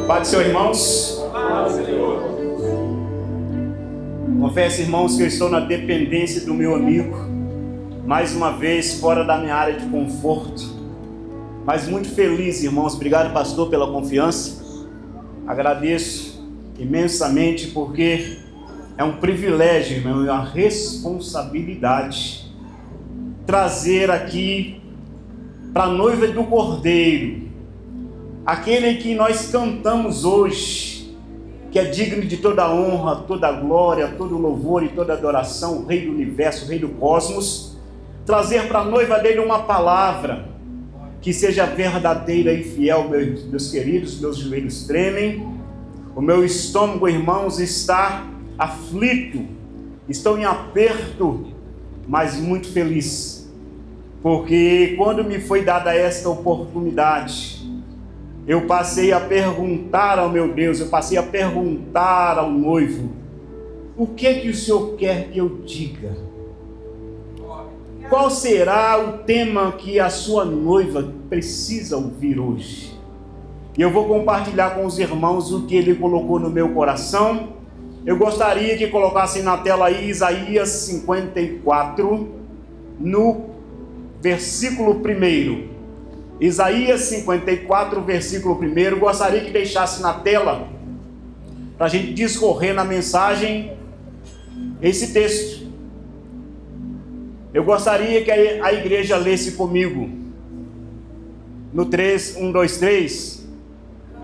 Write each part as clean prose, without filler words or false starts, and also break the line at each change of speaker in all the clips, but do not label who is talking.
Paz do Senhor, irmãos.
Paz, Senhor.
Confesso, irmãos, que eu estou na dependência do meu amigo, mais uma vez fora da minha área de conforto, mas muito feliz, irmãos. Obrigado, pastor, pela confiança. Agradeço imensamente, porque é um privilégio, irmão, é uma responsabilidade trazer aqui para a noiva do Cordeiro aquele que nós cantamos hoje, que é digno de toda a honra, toda a glória, todo o louvor e toda a adoração, o Rei do Universo, o Rei do Cosmos. Trazer para a noiva dele uma palavra que seja verdadeira e fiel. Meus queridos, meus joelhos tremem, o meu estômago, irmãos, está aflito, estou em aperto, mas muito feliz, porque quando me foi dada esta oportunidade, eu passei a perguntar ao meu Deus, eu passei a perguntar ao noivo: o que é que o Senhor quer que eu diga? Qual será o tema que a sua noiva precisa ouvir hoje? E eu vou compartilhar com os irmãos o que ele colocou no meu coração. Eu gostaria que colocassem na tela aí Isaías 54, no versículo 1. Isaías 54, versículo 1. Gostaria que deixasse na tela, para a gente discorrer na mensagem, esse texto. Eu gostaria que a igreja lesse comigo. No 3, 1, 2, 3.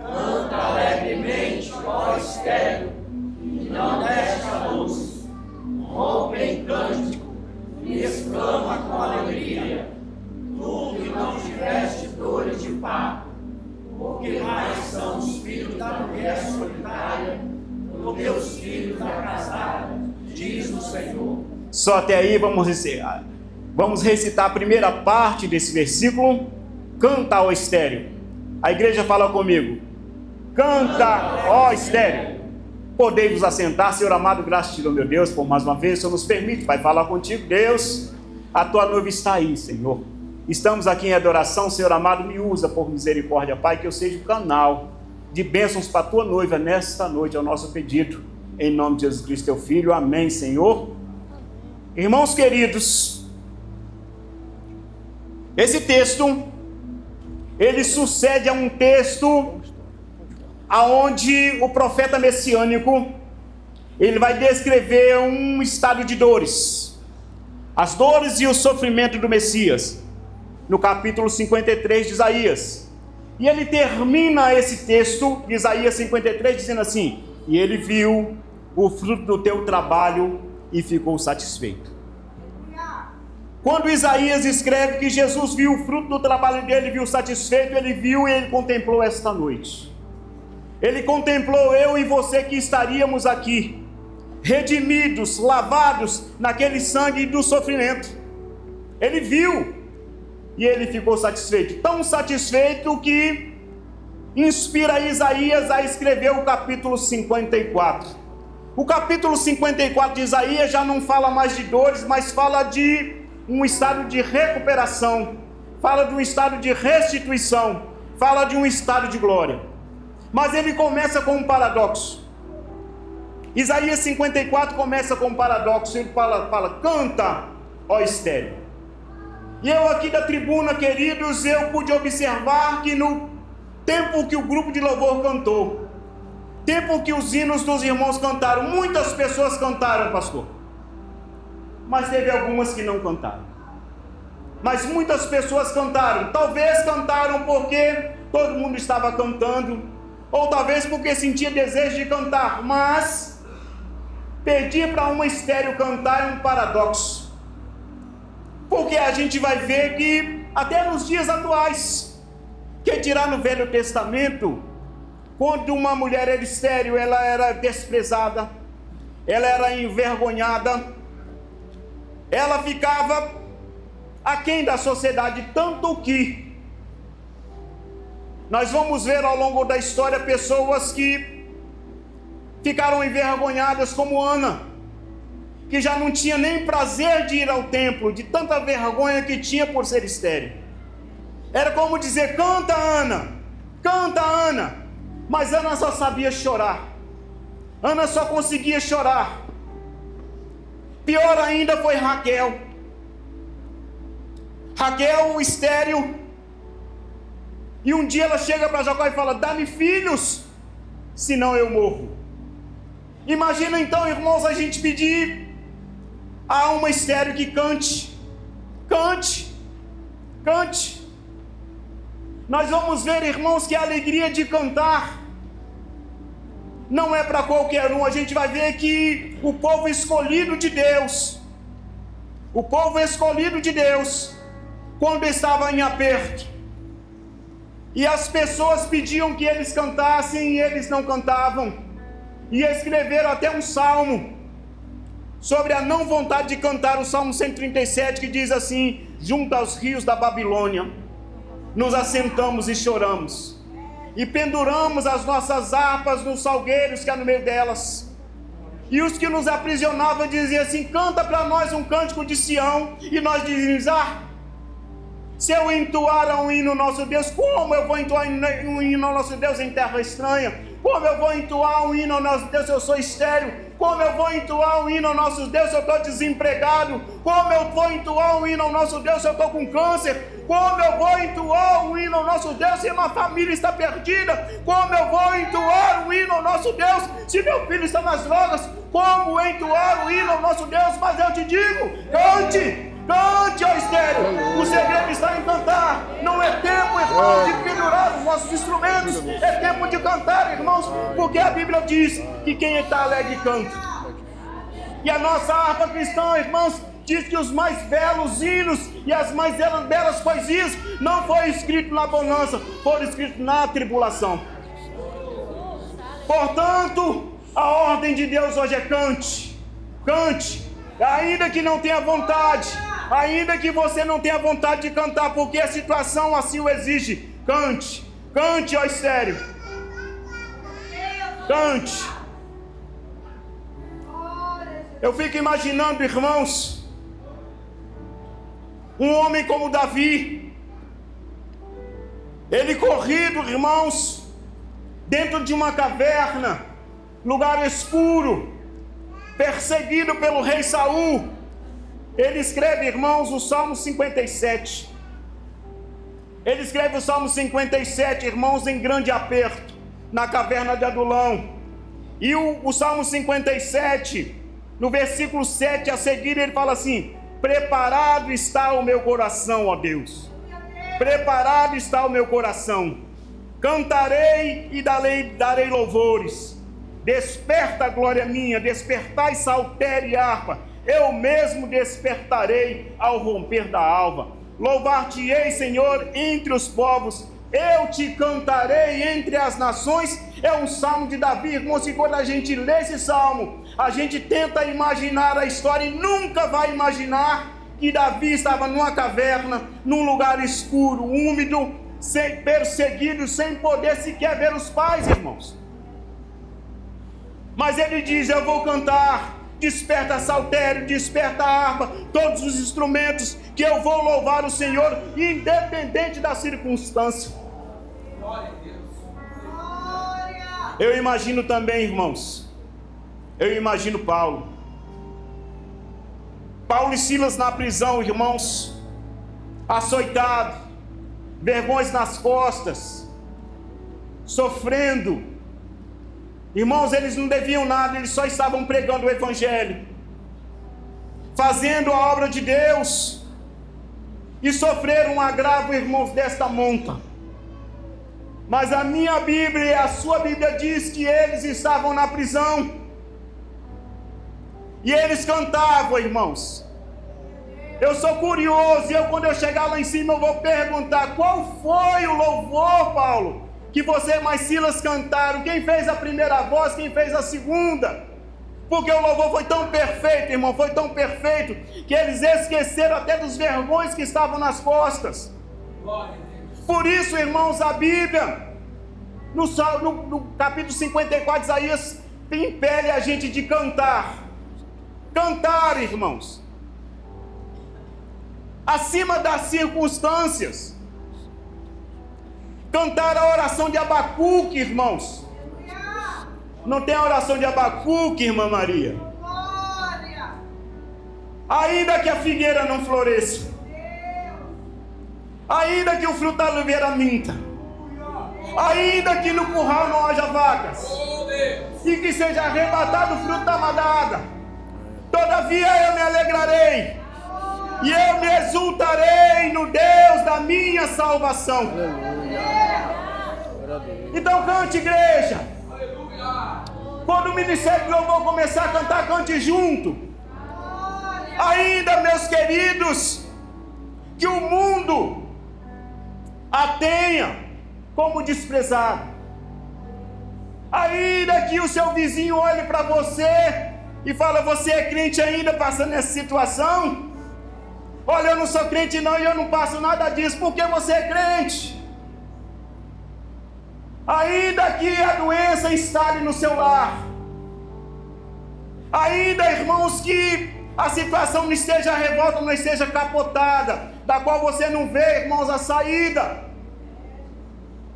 Canta alegremente, ó estéreo, e não deixe a luz. Rompe em cântico, e exclama com alegria. Tu que não tiveste dores de parto, porque mais são os filhos da mulher solitária do que os filhos da casada, diz o Senhor.
Só até aí vamos recitar a primeira parte desse versículo. Canta, ó estéreo. A igreja fala comigo. Canta, ó estéreo. Podei-vos assentar, Senhor amado, graças te dou, meu Deus, por mais uma vez, o Senhor nos permite, Pai, falar contigo. Deus, a tua noiva está aí, Senhor. Estamos aqui em adoração, Senhor amado, me usa por misericórdia, Pai, que eu seja o canal de bênçãos para a tua noiva nesta noite, é o nosso pedido, em nome de Jesus Cristo, teu Filho, amém, Senhor. Irmãos queridos, esse texto, ele sucede a um texto aonde o profeta messiânico, ele vai descrever um estado de dores, as dores e o sofrimento do Messias, no capítulo 53 de Isaías. E ele termina esse texto de Isaías 53 dizendo assim: e ele viu o fruto do teu trabalho e ficou satisfeito. Quando Isaías escreve que Jesus viu o fruto do trabalho dele, viu satisfeito, ele viu e ele contemplou esta noite. Ele contemplou eu e você que estaríamos aqui, redimidos, lavados naquele sangue do sofrimento. Ele viu e ele ficou satisfeito, tão satisfeito que inspira Isaías a escrever o capítulo 54. O capítulo 54 de Isaías já não fala mais de dores, mas fala de um estado de recuperação, fala de um estado de restituição, fala de um estado de glória. Mas ele começa com um paradoxo. Isaías 54 começa com um paradoxo. Ele fala canta, ó estéreo. E eu aqui da tribuna, queridos, eu pude observar que no tempo que o grupo de louvor cantou, tempo que os hinos dos irmãos cantaram, muitas pessoas cantaram, pastor, mas teve algumas que não cantaram. Mas muitas pessoas cantaram. Talvez cantaram porque todo mundo estava cantando, ou talvez porque sentia desejo de cantar. Mas pedir para uma estéreo cantar é um paradoxo, porque a gente vai ver que até nos dias atuais, que dirá no Velho Testamento, quando uma mulher era estéreo, ela era desprezada, ela era envergonhada, ela ficava aquém da sociedade, tanto que nós vamos ver ao longo da história pessoas que ficaram envergonhadas, como Ana, que já não tinha nem prazer de ir ao templo, de tanta vergonha que tinha por ser estéril. Era como dizer: canta Ana, canta Ana. Mas Ana só sabia chorar. Ana só conseguia chorar. Pior ainda foi Raquel. Raquel, estéril. E um dia ela chega para Jacó e fala: dá-me filhos, senão eu morro. Imagina então, irmãos, a gente pedir a uma estéril que cante. Cante. Cante. Nós vamos ver, irmãos, que a alegria de cantar não é para qualquer um. A gente vai ver que o povo escolhido de Deus, o povo escolhido de Deus, quando estava em aperto, e as pessoas pediam que eles cantassem e eles não cantavam, e escreveram até um salmo sobre a não vontade de cantar, o Salmo 137, que diz assim: junto aos rios da Babilônia nos assentamos e choramos, e penduramos as nossas harpas nos salgueiros que há no meio delas. E os que nos aprisionavam diziam assim: canta para nós um cântico de Sião. E nós dizíamos: se eu entoar um hino ao nosso Deus, como eu vou entoar um hino ao nosso Deus em terra estranha? Como eu vou entoar um hino ao nosso Deus se eu sou estéril? Como eu vou entoar um hino ao nosso Deus se eu estou desempregado? Como eu vou entoar um hino ao nosso Deus se eu estou com câncer? Como eu vou entoar um hino ao nosso Deus se uma família está perdida? Como eu vou entoar um hino ao nosso Deus se meu filho está nas drogas? Como entoar um hino ao nosso Deus? Mas eu te digo: cante! Cante, ó estéril. O segredo está em cantar. Não é tempo, irmãos, de pendurar os nossos instrumentos. É tempo de cantar, irmãos, porque a Bíblia diz que quem está alegre canta. E a nossa harpa cristã, irmãos, diz que os mais belos hinos e as mais belas poesias não foram escritos na bonança, foram escritos na tribulação. Portanto, a ordem de Deus hoje é cante. Cante, ainda que não tenha vontade, ainda que você não tenha vontade de cantar, porque a situação assim o exige. Cante, cante, ó estéril. Cante. Eu fico imaginando, irmãos, um homem como Davi, ele corrido, irmãos, dentro de uma caverna, lugar escuro, perseguido pelo rei Saul. Ele escreve, irmãos, o Salmo 57. Ele escreve o Salmo 57, irmãos, em grande aperto, na caverna de Adulão. E o Salmo 57, no versículo 7 a seguir, ele fala assim: preparado está o meu coração, ó Deus. Preparado está o meu coração. Cantarei e darei louvores. Desperta, glória minha, despertai saltério e harpa. Eu mesmo despertarei ao romper da alva. Louvar-te-ei, Senhor, entre os povos. Eu te cantarei entre as nações. É um salmo de Davi, irmãos, e quando a gente lê esse salmo, a gente tenta imaginar a história e nunca vai imaginar que Davi estava numa caverna, num lugar escuro, úmido, perseguido, sem poder sequer ver os pais, irmãos. Mas ele diz: eu vou cantar. Desperta saltério, desperta harpa, todos os instrumentos, que eu vou louvar o Senhor, independente da circunstância. Glória a Deus. Eu imagino também, irmãos, eu imagino Paulo e Silas na prisão, irmãos, açoitado, vergões nas costas, sofrendo. Irmãos, eles não deviam nada, eles só estavam pregando o Evangelho, fazendo a obra de Deus, e sofreram um agravo, irmãos, desta monta. Mas a minha Bíblia e a sua Bíblia diz que eles estavam na prisão, e eles cantavam, irmãos. Eu sou curioso, e quando eu chegar lá em cima eu vou perguntar: qual foi o louvor, Paulo, que você mais Silas cantaram? Quem fez a primeira voz, quem fez a segunda? Porque o louvor foi tão perfeito, irmão, foi tão perfeito, que eles esqueceram até dos vergões que estavam nas costas. Por isso, irmãos, a Bíblia, no capítulo 54 de Isaías, impele a gente de cantar. Cantar, irmãos, acima das circunstâncias. Cantar a oração de Abacuque, irmãos. Não tem a oração de Abacuque, irmã Maria? Ainda que a figueira não floresça, ainda que o fruto da oliveira minta, ainda que no curral não haja vacas, e que seja arrebatado o fruto da madada, todavia eu me alegrarei, e eu me exultarei no Deus da minha salvação. Então cante, igreja. Quando o ministério de louvor começar a cantar, cante junto. Ainda, meus queridos, que o mundo a tenha como desprezado, ainda que o seu vizinho olhe para você e fala: você é crente ainda passando essa situação? Olha, eu não sou crente não e eu não passo nada disso, porque você é crente. Ainda que a doença instale no seu lar, ainda, irmãos, que a situação não esteja revolta, não esteja capotada, da qual você não vê, irmãos, a saída,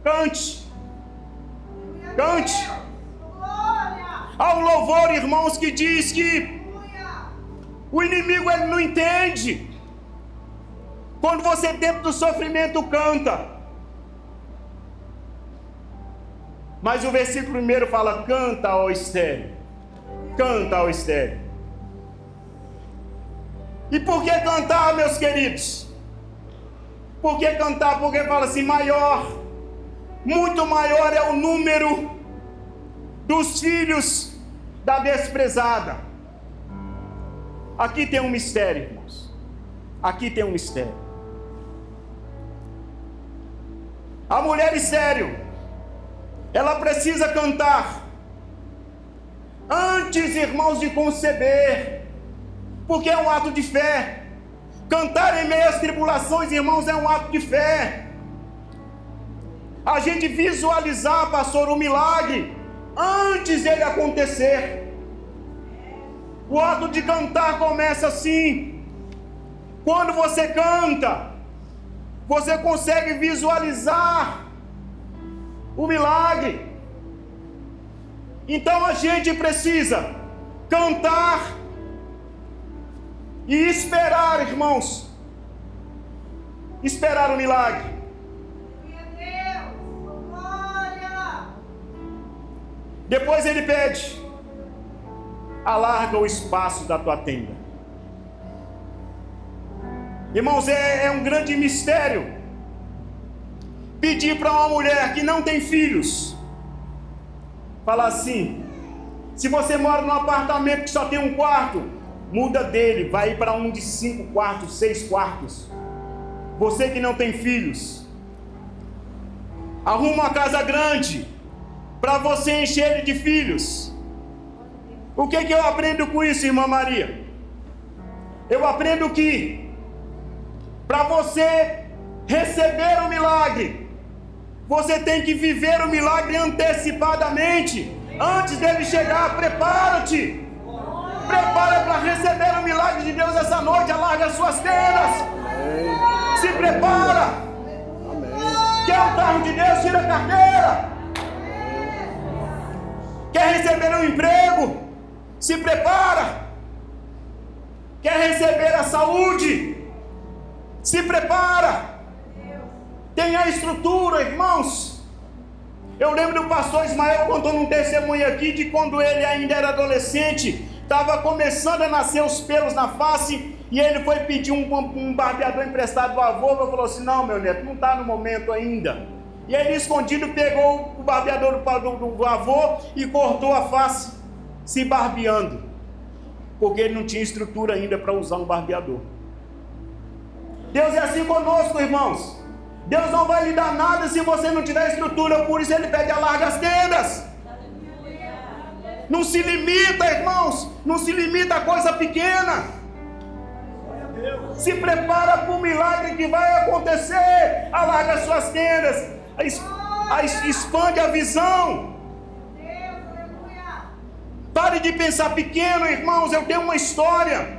cante, cante. Há um louvor, irmãos, que diz que o inimigo ele não entende. Quando você dentro do sofrimento canta, mas o versículo primeiro fala: canta, ó estéril, canta, ó estéril. E por que cantar, meus queridos? Por que cantar? Porque fala assim: maior, muito maior é o número dos filhos da desprezada. Aqui tem um mistério, irmãos. Aqui tem um mistério. A mulher estéril, ela precisa cantar antes, irmãos, de conceber, porque é um ato de fé. Cantar em meio às tribulações, irmãos, é um ato de fé. A gente visualizar, pastor, o milagre antes dele acontecer. O ato de cantar começa assim. Quando você canta, você consegue visualizar o milagre. Então a gente precisa cantar e esperar, irmãos, esperar o milagre. Depois ele pede: alarga o espaço da tua tenda. Irmãos, é um grande mistério pedir para uma mulher que não tem filhos, falar assim: se você mora num apartamento que só tem um quarto, muda dele, vai para um de 5 quartos, 6 quartos. Você que não tem filhos, arruma uma casa grande para você encher ele de filhos. O que eu aprendo com isso, irmã Maria? Eu aprendo que para você receber o milagre, você tem que viver o milagre antecipadamente, antes dele chegar. Prepara-te, prepara para receber o milagre de Deus essa noite. Alarga as suas tendas, se prepara. Quer o carro de Deus? Tira a carteira. Quer receber um emprego? Se prepara. Quer receber a saúde? Se prepara. Tenha estrutura, irmãos. Eu lembro do pastor Ismael contando um testemunho aqui de quando ele ainda era adolescente, estava começando a nascer os pelos na face, e ele foi pedir um barbeador emprestado do avô. Ele falou assim: não, meu neto, não está no momento ainda. E ele, escondido, pegou o barbeador do avô e cortou a face, se barbeando, porque ele não tinha estrutura ainda para usar um barbeador. Deus é assim conosco, irmãos. Deus não vai lhe dar nada se você não tiver estrutura. Por isso ele pede: alarga as tendas. Não se limita, irmãos, não se limita a coisa pequena. Se prepara para o milagre que vai acontecer. Alarga as suas tendas, expande a visão. Pare de pensar pequeno, irmãos. Eu tenho uma história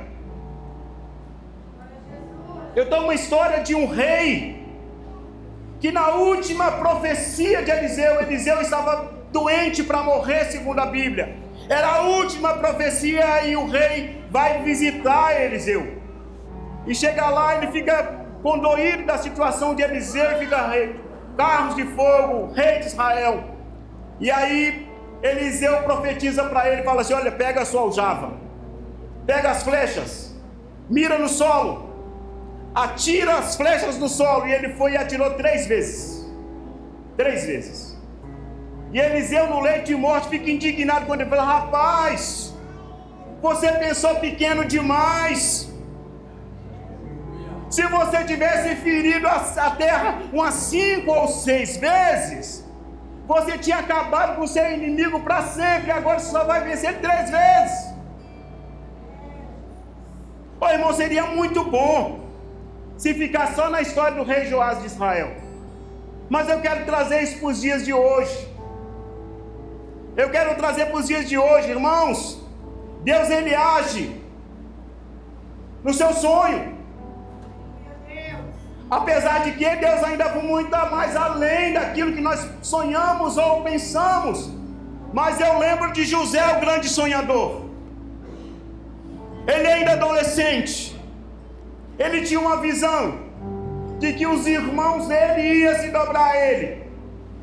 de um rei que na última profecia de Eliseu, Eliseu estava doente para morrer, segundo a Bíblia. Era a última profecia e o rei vai visitar Eliseu. E chega lá, ele fica condoído da situação de Eliseu e fica rei, carros de fogo, rei de Israel. E aí Eliseu profetiza para ele, fala assim: olha, pega a sua aljava, pega as flechas, mira no solo, atira as flechas no solo. E ele foi e atirou 3 vezes. 3 vezes. E Eliseu, no leito de morte, fica indignado quando ele fala: rapaz, você pensou pequeno demais. Se você tivesse ferido a terra umas 5 ou 6 vezes, você tinha acabado com o seu inimigo para sempre. Agora você só vai vencer 3 vezes. Ô irmão, seria muito bom se ficar só na história do rei Joás de Israel. Mas eu quero trazer isso para os dias de hoje. Eu quero trazer para os dias de hoje, irmãos. Deus, ele age no seu sonho. Apesar de que Deus ainda vai muito mais além daquilo que nós sonhamos ou pensamos. Mas eu lembro de José, o grande sonhador. Ele ainda adolescente, ele tinha uma visão de que os irmãos dele iam se dobrar a ele.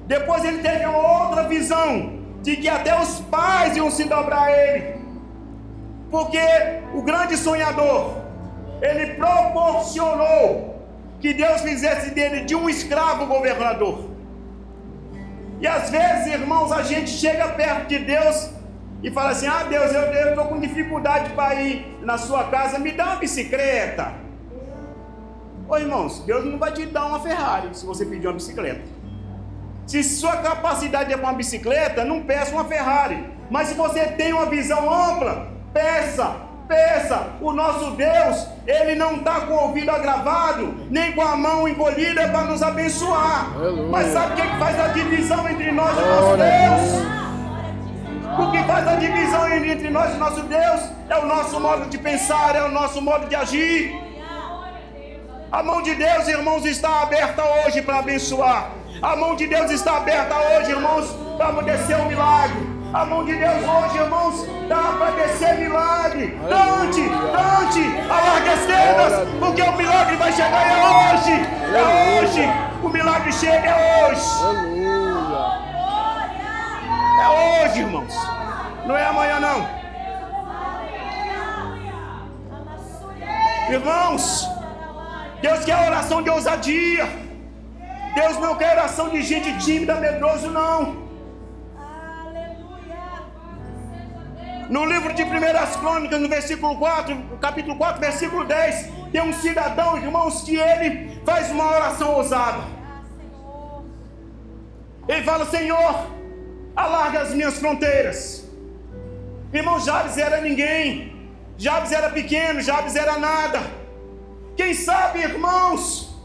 Depois ele teve uma outra visão de que até os pais iam se dobrar a ele. Porque o grande sonhador, ele proporcionou que Deus fizesse dele de um escravo governador. E às vezes, irmãos, a gente chega perto de Deus e fala assim: ah, Deus, eu estou com dificuldade para ir na sua casa, me dá uma bicicleta. Ô irmãos, Deus não vai te dar uma Ferrari se você pedir uma bicicleta. Se sua capacidade é para uma bicicleta, não peça uma Ferrari. Mas se você tem uma visão ampla, peça. O nosso Deus, ele não está com o ouvido agravado, nem com a mão encolhida para nos abençoar. Aleluia. Mas sabe o que faz a divisão entre nós e o nosso Deus? O que faz a divisão entre nós e o nosso Deus é o nosso modo de pensar, é o nosso modo de agir. A mão de Deus, irmãos, está aberta hoje para abençoar. A mão de Deus está aberta hoje, irmãos, para descer um milagre. A mão de Deus hoje, irmãos, dá para descer milagre. Dante, alarga as tendas, porque o milagre vai chegar, é hoje. É hoje. O milagre chega, é hoje. É hoje, irmãos. Não é amanhã, não. Irmãos, Deus quer oração de ousadia. Deus não quer oração de gente tímida, medroso, não. No livro de 1 Crônicas, no versículo 4, capítulo 4, versículo 10, tem um cidadão, irmãos, que ele faz uma oração ousada. Ele fala: Senhor, alarga as minhas fronteiras. Irmão, Jabes era ninguém. Jabes era pequeno, Jabes era nada. Quem sabe, irmãos,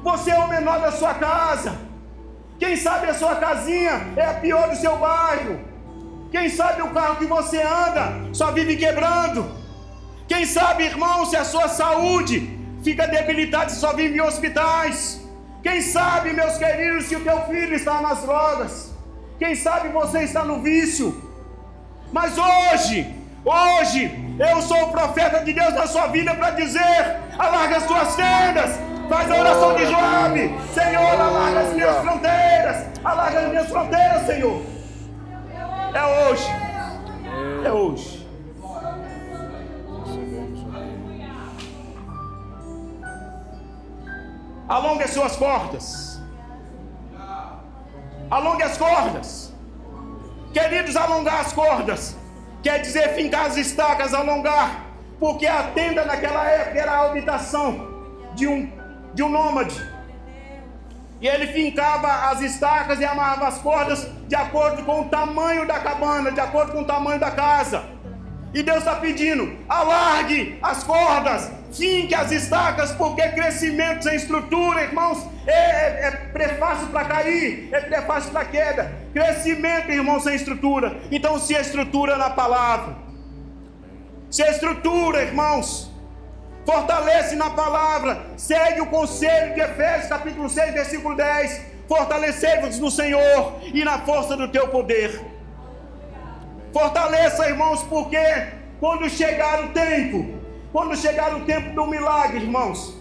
você é o menor da sua casa. Quem sabe a sua casinha é a pior do seu bairro. Quem sabe o carro que você anda só vive quebrando. Quem sabe, irmão, se a sua saúde fica debilitada e só vive em hospitais. Quem sabe, meus queridos, se o teu filho está nas drogas. Quem sabe você está no vício. Mas hoje, eu sou o profeta de Deus na sua vida para dizer: alarga as tuas tendas. Faz a oração de Joabe. Senhor, alarga as minhas fronteiras. Alarga as minhas fronteiras, Senhor. É hoje. É hoje. Alongue as suas cordas. Alongue as cordas. Queridos, alongar as cordas quer dizer fincar as estacas, alongar. Porque a tenda naquela época era a habitação de um nômade. E ele fincava as estacas e amarrava as cordas de acordo com o tamanho da cabana, de acordo com o tamanho da casa. E Deus está pedindo: alargue as cordas, finque as estacas, porque crescimento sem estrutura, irmãos, é prefácio para cair, é prefácio para queda. Crescimento, irmão, sem estrutura. Então se estrutura na palavra. Se estrutura, irmãos. Fortalece na palavra. Segue o conselho de Efésios capítulo 6, versículo 10. Fortalecei-vos no Senhor e na força do teu poder. Fortaleça, irmãos, porque quando chegar o tempo do milagre, irmãos,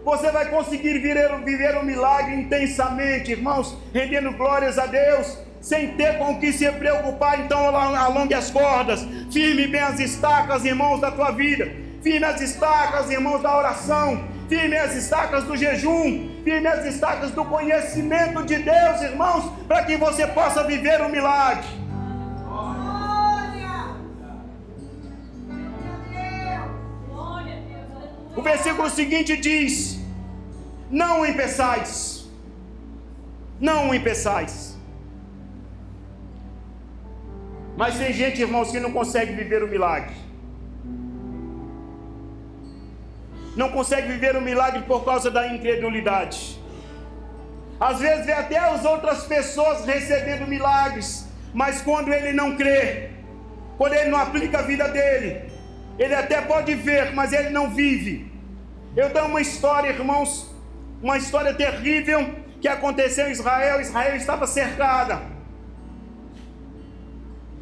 você vai conseguir viver o milagre intensamente, irmãos, rendendo glórias a Deus, sem ter com o que se preocupar. Então alongue as cordas, firme bem as estacas, irmãos, da tua vida, firme as estacas, irmãos, da oração, firme as estacas do jejum, firme as estacas do conhecimento de Deus, irmãos, para que você possa viver o milagre. O versículo seguinte diz: não impeçais, não impeçais. Mas tem gente, irmãos, que não consegue viver o milagre. Não consegue viver o milagre por causa da incredulidade. Às vezes vê até as outras pessoas recebendo milagres, mas quando ele não crê, quando ele não aplica a vida dele, ele até pode ver, mas ele não vive. Eu tenho uma história, irmãos, uma história terrível que aconteceu em Israel. Israel estava cercada.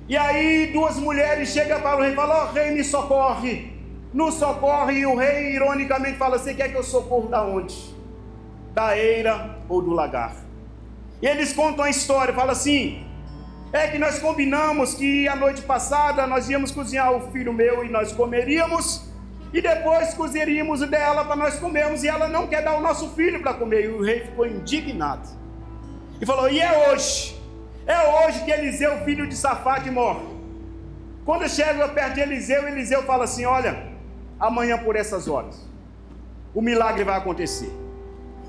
E aí duas mulheres chegam para o rei e falam: ó, rei, me socorre. Nos socorre, e o rei ironicamente fala: você quer que eu socorro da onde? Da eira ou do lagar? E eles contam a história, falam assim: é que nós combinamos que a noite passada nós íamos cozinhar o filho meu e nós comeríamos, e depois cozeríamos o dela para nós comermos, e ela não quer dar o nosso filho para comer. E o rei ficou indignado e falou: e é hoje que Eliseu, filho de Safate, morre. Quando chega perto de Eliseu, Eliseu fala assim: olha, amanhã por essas horas o milagre vai acontecer.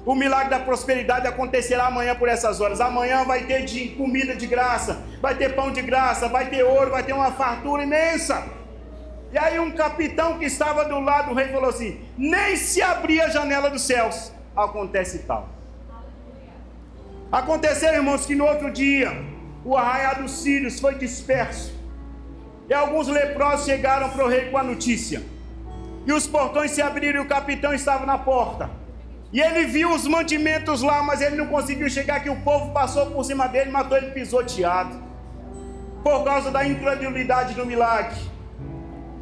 O milagre da prosperidade acontecerá amanhã por essas horas. Amanhã vai ter comida de graça, vai ter pão de graça, vai ter ouro, vai ter uma fartura imensa. E aí um capitão que estava do lado do rei falou assim: nem se abrir a janela dos céus acontece tal. Aconteceu, irmãos, que no outro dia o arraial dos sírios foi disperso, e alguns leprosos chegaram para o rei com a notícia, e os portões se abriram e o capitão estava na porta. E ele viu os mantimentos lá, mas ele não conseguiu chegar, que o povo passou por cima dele, matou ele pisoteado, por causa da incredulidade do milagre.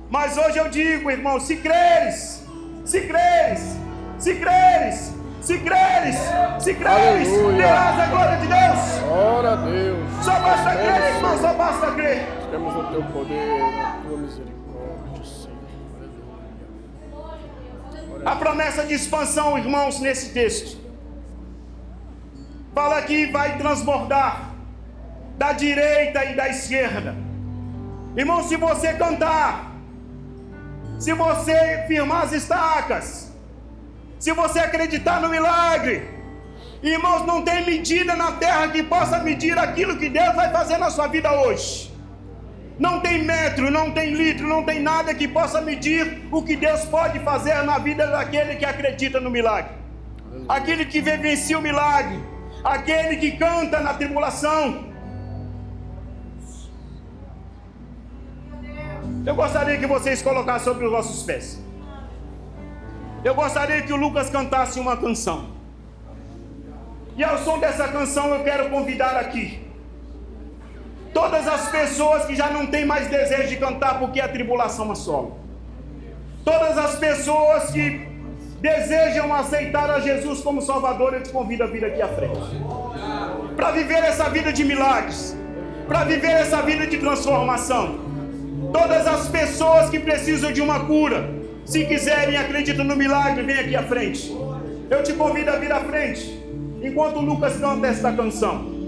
Mas hoje eu digo, irmão, se creres, terás a glória de Deus.
Glória a Deus.
Só basta crer, irmão, só basta crer.
Temos o teu poder, a tua misericórdia, Senhor.
A promessa de expansão, irmãos, nesse texto fala que vai transbordar da direita e da esquerda. Irmão, se você cantar, se você firmar as estacas, se você acreditar no milagre, irmãos, não tem medida na terra que possa medir aquilo que Deus vai fazer na sua vida hoje. Não tem metro, não tem litro, não tem nada que possa medir o que Deus pode fazer na vida daquele que acredita no milagre, aquele que vivencia o milagre, aquele que canta na tribulação. Eu gostaria que vocês colocassem sobre os vossos pés. Eu gostaria que o Lucas cantasse uma canção, e ao som dessa canção eu quero convidar aqui todas as pessoas que já não têm mais desejo de cantar porque a tribulação assola. Todas as pessoas que desejam aceitar a Jesus como Salvador, eu te convido a vir aqui à frente, para viver essa vida de milagres, para viver essa vida de transformação. Todas as pessoas que precisam de uma cura, se quiserem, acreditam no milagre, vem aqui à frente. Eu te convido a vir à frente, enquanto o Lucas canta esta canção.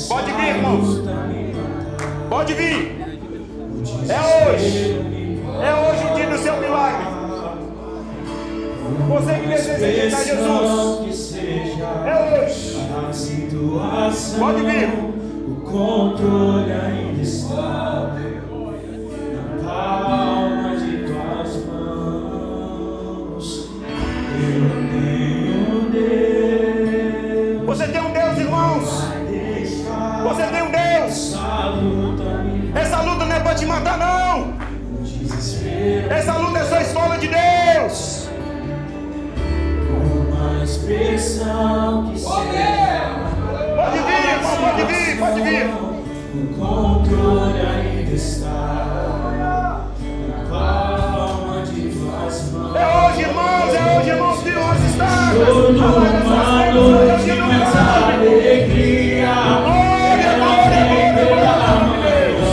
Pode vir, irmãos. Pode vir. É hoje o dia do seu milagre. Você que deseja aceitar Jesus, é hoje. Pode vir.
O controle ainda está na palma de tuas mãos. Eu tenho
Você tem um Deus. Essa luta não é para te matar, não. Essa luta é só a escola de Deus.
Uma expressão que
Pode vir, irmão, pode vir, pode vir.
o controle ainda está na palma de tuas mãos.
É hoje, irmãos, viu onde está?
Toda uma noite, mas alegria.
Glória, glória, glória, glória a Deus.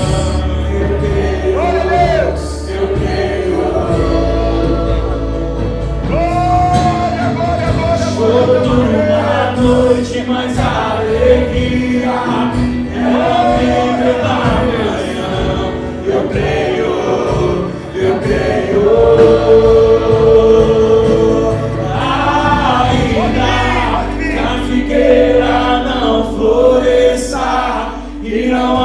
Glória, glória, glória,
Toda
glória.
uma noite, mas alegria. Ela vem pela manhã. Eu creio. Ainda que a figueira não floresça e não